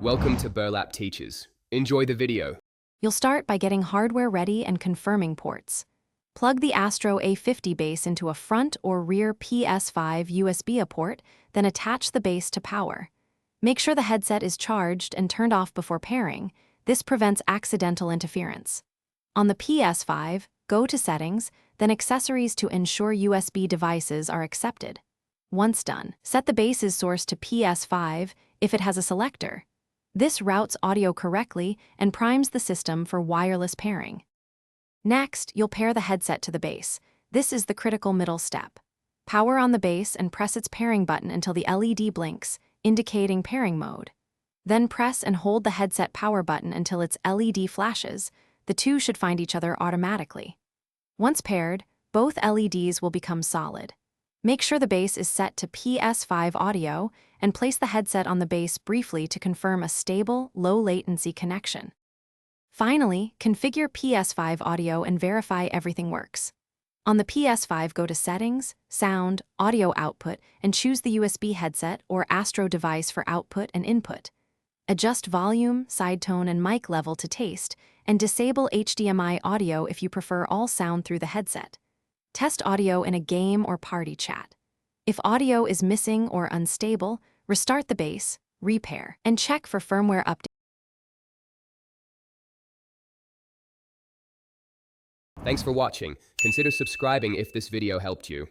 Welcome to Burlap Teachers. Enjoy the video. You'll start by getting hardware ready and confirming ports. Plug the Astro A50 base into a front or rear Ps5 USB port, then attach the base to power. Make sure the headset is charged and turned off before pairing. This prevents accidental interference. On the Ps5, go to Settings, then Accessories to ensure USB devices are accepted. Once done, set the base's source to Ps5 if it has a selector. This routes audio correctly and primes the system for wireless pairing. Next, you'll pair the headset to the base. This is the critical middle step. Power on the base and press its pairing button until the LED blinks, indicating pairing mode. Then press and hold the headset power button until its LED flashes. The two should find each other automatically. Once paired, both LEDs will become solid. Make sure the base is set to Ps5 audio and place the headset on the base briefly to confirm a stable, low-latency connection. Finally, configure Ps5 audio and verify everything works. On the Ps5, go to Settings, Sound, Audio Output, and choose the USB headset or Astro device for output and input. Adjust volume, side tone, and mic level to taste, and disable HDMI audio if you prefer all sound through the headset. Test audio in a game or party chat. If audio is missing or unstable, restart the base, repair, and check for firmware updates. Thanks for watching. Consider subscribing if this video helped you.